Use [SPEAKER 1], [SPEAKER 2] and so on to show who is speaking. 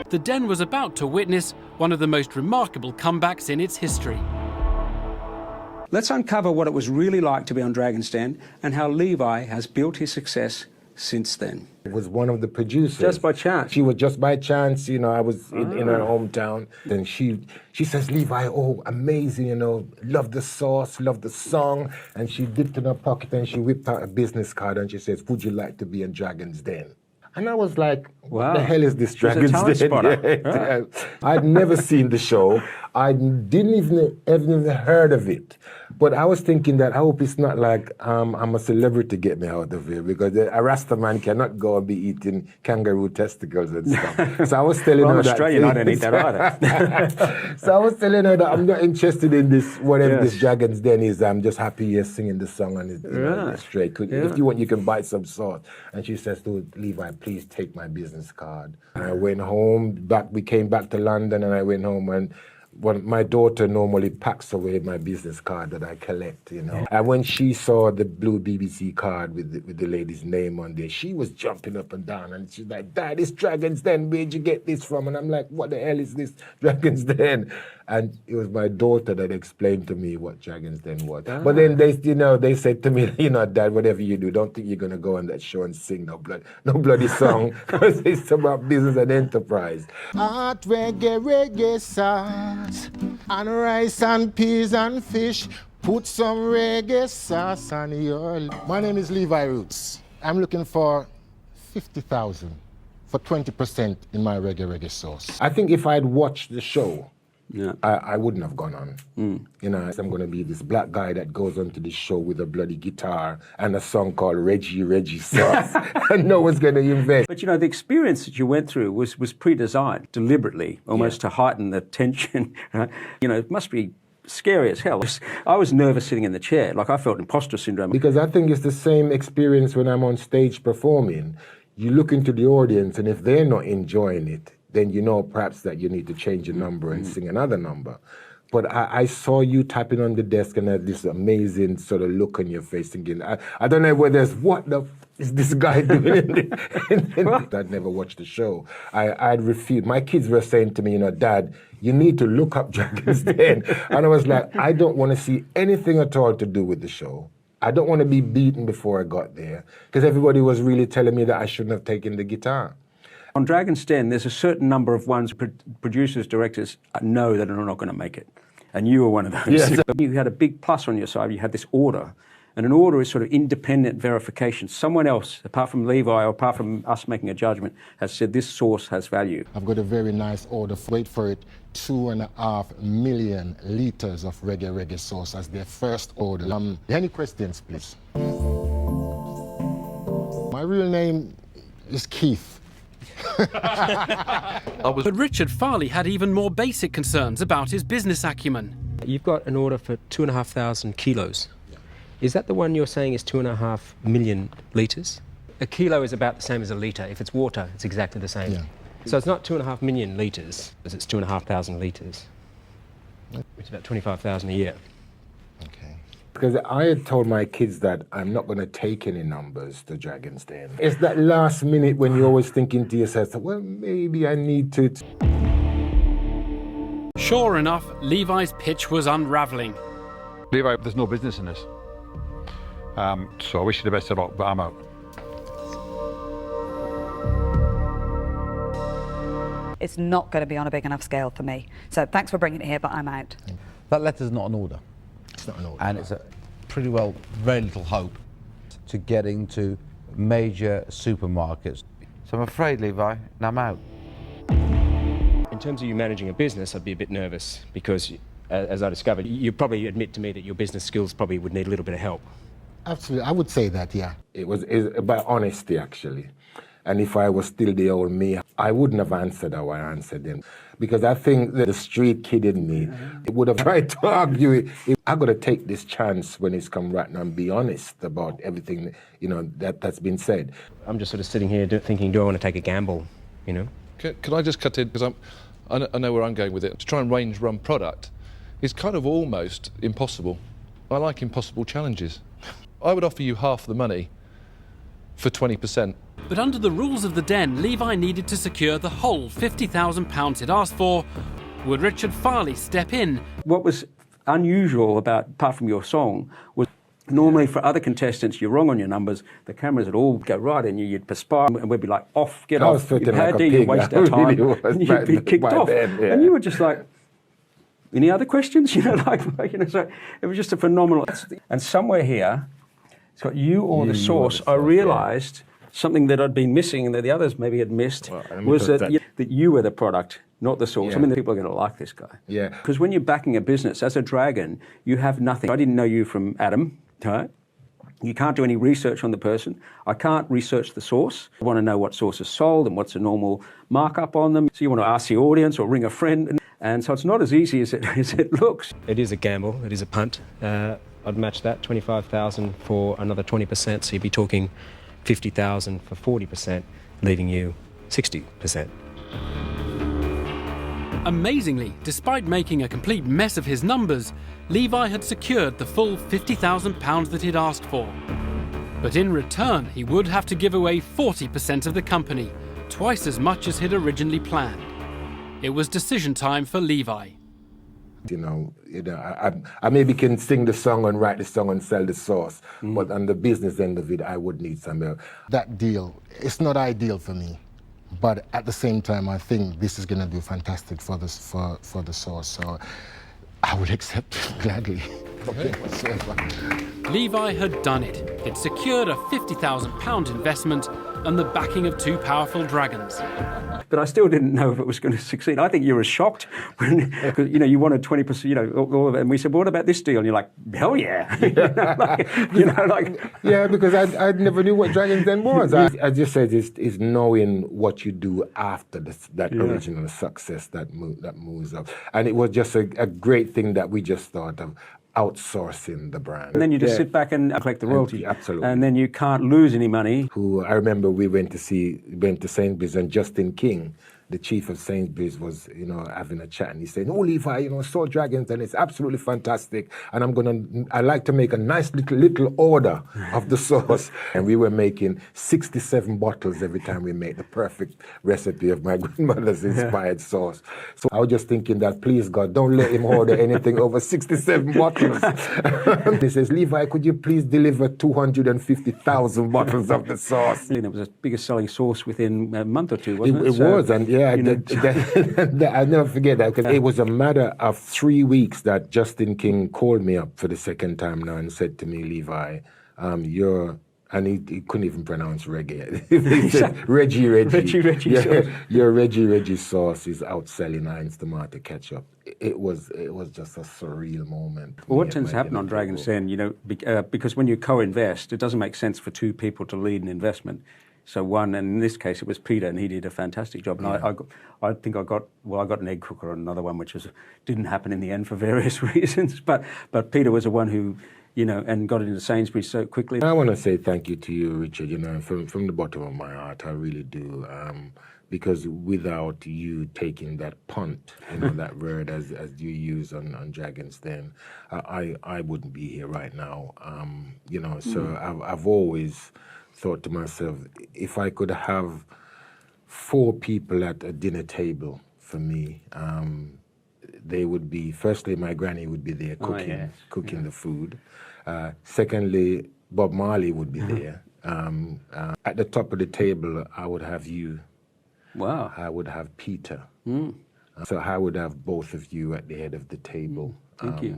[SPEAKER 1] The Den was about to witness one of the most remarkable comebacks in its history.
[SPEAKER 2] Let's uncover what it was really like to be on Dragon's Den and how Levi has built his success since then.
[SPEAKER 3] It was one of the producers.
[SPEAKER 2] Just by chance?
[SPEAKER 3] She was just by chance, you know, I was in her hometown. And she says, Levi, oh, amazing, you know, love the sauce, love the song. And she dipped in her pocket and she whipped out a business card and she says, would you like to be in Dragon's Den? And I was like, what the hell is this Dragon's Den? Yeah. I'd never seen the show. I didn't even heard of it. But I was thinking that I hope it's not like I'm a celebrity get me out of here, because a Rasta man cannot go and be eating kangaroo testicles and stuff. So I was telling her
[SPEAKER 2] that. Australian, I don't eat that either.
[SPEAKER 3] So I was telling her that I'm not interested in this, whatever this Dragon's Den is. I'm just happy you're singing the song and it's straight. If you want, you can buy some sauce. And she says to Levi, please take my business card. And I went home, we came back to London and I went home and my daughter normally packs away my business card that I collect, you know. And when she saw the blue BBC card with the lady's name on there, she was jumping up and down and she's like, Dad, it's Dragon's Den, where'd you get this from? And I'm like, what the hell is this Dragon's Den? And it was my daughter that explained to me what Dragon's Den was. But then they said to me, you know, Dad, whatever you do, don't think you're gonna go on that show and sing no bloody song, because it's about business and enterprise.
[SPEAKER 4] Hot reggae, reggae sauce, and rice and peas and fish. Put some reggae sauce on your... My name is Levi Roots. I'm looking for 50,000 for 20% in my Reggae Reggae Sauce.
[SPEAKER 3] I think if I'd watched the show, I wouldn't have gone on. You know, I'm going to be this black guy that goes onto this show with a bloody guitar and a song called Reggae Reggae Sauce, and no one's going to invest.
[SPEAKER 2] But you know, the experience that you went through was pre-designed deliberately, almost to heighten the tension. Right? You know, it must be scary as hell. I was nervous sitting in the chair, like I felt imposter syndrome.
[SPEAKER 3] Because I think it's the same experience when I'm on stage performing. You look into the audience, and if they're not enjoying it, then you know perhaps that you need to change a number and sing another number. But I saw you tapping on the desk and had this amazing sort of look on your face thinking, I don't know whether it's what the is this guy doing? I'd never watched the show. I'd refused. My kids were saying to me, you know, Dad, you need to look up Dragon's Den. And I was like, I don't want to see anything at all to do with the show. I don't want to be beaten before I got there, because everybody was really telling me that I shouldn't have taken the guitar.
[SPEAKER 2] On Dragon's Den, there's a certain number of ones producers, directors know that are not going to make it. And you were one of those. Yes. You had a big plus on your side. You had this order. And an order is sort of independent verification. Someone else, apart from Levi or apart from us making a judgment, has said this sauce has value.
[SPEAKER 4] I've got a very nice order. Wait for it. 2.5 million litres of Reggae Reggae Sauce as their first order. Any questions, please? My real name is Keith.
[SPEAKER 1] But Richard Farleigh had even more basic concerns about his business acumen.
[SPEAKER 5] You've got an order for 2,500 kilos. Is that the one you're saying is 2.5 million litres? A kilo is about the same as a litre. If it's water, it's exactly the same.
[SPEAKER 4] Yeah.
[SPEAKER 5] So it's not 2.5 million litres, as it's 2,500 litres. It's about 25,000 a year.
[SPEAKER 4] Okay.
[SPEAKER 3] Because I had told my kids that I'm not going to take any numbers to Dragon's Den. It's that last minute when you're always thinking to yourself, well, maybe I need to.
[SPEAKER 1] Sure enough, Levi's pitch was unravelling.
[SPEAKER 6] Levi, there's no business in this. So I wish you the best of luck, but I'm out.
[SPEAKER 7] It's not going to be on a big enough scale for me. So thanks for bringing it here, but I'm out.
[SPEAKER 8] That letter's not an order.
[SPEAKER 4] It's not an order.
[SPEAKER 8] And it's pretty well very little hope to getting to major supermarkets. So I'm afraid, Levi, and I'm out.
[SPEAKER 5] In terms of you managing a business, I'd be a bit nervous because, as I discovered, you probably admit to me that your business skills probably would need a little bit of help.
[SPEAKER 4] Absolutely, I would say that, yeah.
[SPEAKER 3] It's about honesty, actually. And if I was still the old me, I wouldn't have answered how I answered him. Because I think that the street kid in me, it would have tried to argue it. I've got to take this chance when it's come right now and be honest about everything, you know, that's been said.
[SPEAKER 5] I'm just sort of sitting here thinking, do I want to take a gamble, you know?
[SPEAKER 9] Can I just cut in? Because I know where I'm going with it. To try and range run product is kind of almost impossible. I like impossible challenges. I would offer you half the money for 20%
[SPEAKER 1] But under the rules of the den, Levi needed to secure the whole £50,000 he'd asked for. Would Richard Farleigh step in?
[SPEAKER 2] What was unusual apart from your song, was normally for other contestants, you're wrong on your numbers, the cameras would all go right in you, you'd perspire, and we'd be like, off, get off.
[SPEAKER 3] I was sweating like a pig.
[SPEAKER 2] You waste our time,
[SPEAKER 3] Really
[SPEAKER 2] and you'd be kicked off.
[SPEAKER 3] Then, yeah.
[SPEAKER 2] And you were just like, any other questions? So it was just a phenomenal. And somewhere here, it's got you or the sauce. I realised something that I'd been missing and that the others maybe had missed was that you were the product, not the sauce. I mean, the people are going to like this guy.
[SPEAKER 3] Yeah.
[SPEAKER 2] Because when you're backing a business, as a dragon, you have nothing. I didn't know you from Adam, right? You can't do any research on the person. I can't research the sauce. I want to know what sauce is sold and what's a normal markup on them. So you want to ask the audience or ring a friend. And so it's not as easy as it looks.
[SPEAKER 5] It is a gamble. It is a punt. I'd match that, 25,000 for another 20%. So you'd be talking 50,000 for 40%, leaving you 60%.
[SPEAKER 1] Amazingly, despite making a complete mess of his numbers, Levi had secured the full £50,000 that he'd asked for. But in return, he would have to give away 40% of the company, twice as much as he'd originally planned. It was decision time for Levi.
[SPEAKER 3] I maybe can sing the song and write the song and sell the sauce, but on the business end of it, I would need some help.
[SPEAKER 4] That deal, it's not ideal for me, but at the same time, I think this is going to do fantastic for the sauce. So I would accept it gladly.
[SPEAKER 1] Levi had done it. He'd secured a £50,000 investment and the backing of two powerful dragons.
[SPEAKER 2] But I still didn't know if it was going to succeed. I think you were shocked when, you wanted 20%, all of it. And we said, well, what about this deal? And you're like, hell yeah.
[SPEAKER 3] Yeah, because I never knew what Dragons Den was. I just said it's knowing what you do after that original success that moves up. And it was just a great thing that we just thought of. Outsourcing the brand.
[SPEAKER 2] And then you just sit back and collect the royalty.
[SPEAKER 3] Absolutely.
[SPEAKER 2] And then you can't lose any money.
[SPEAKER 3] I remember we went to Sainsbury's, and Justin King, the chief of Sainsbury's, was, having a chat, and he said, "Oh, Levi, saw Dragons, and it's absolutely fantastic. And I like to make a nice little order of the sauce." And we were making 67 bottles every time we made the perfect recipe of my grandmother's inspired sauce. So I was just thinking that, please God, don't let him order anything over 67 bottles. He says, "Levi, could you please deliver 250,000 bottles of the sauce?"
[SPEAKER 2] It was the biggest selling sauce within a month or two, wasn't it?
[SPEAKER 3] It was, and I'll never forget that, because it was a matter of 3 weeks that Justin King called me up for the second time now and said to me, "Levi, and he couldn't even pronounce reggae. He said, Reggie.
[SPEAKER 2] Reggie sauce.
[SPEAKER 3] Your Reggie sauce is outselling Heinz tomato ketchup." It was just a surreal moment.
[SPEAKER 2] Well, what tends to happen on Dragon's Den, because when you co-invest, it doesn't make sense for two people to lead an investment. So one, and in this case it was Peter, and he did a fantastic job. And I think I got an egg cooker on another one, which didn't happen in the end for various reasons. But Peter was the one who, and got it into Sainsbury's so quickly.
[SPEAKER 3] I want to say thank you to you, Richard. From the bottom of my heart, I really do. Because without you taking that punt, that word as you use on Dragon's Den, I wouldn't be here right now. So I've always thought to myself, if I could have 4 people at a dinner table for me, they would be, firstly, my granny would be there cooking the food. Secondly, Bob Marley would be there. At the top of the table, I would have you.
[SPEAKER 2] Wow.
[SPEAKER 3] I would have Peter. So I would have both of you at the head of the table.
[SPEAKER 2] Thank you.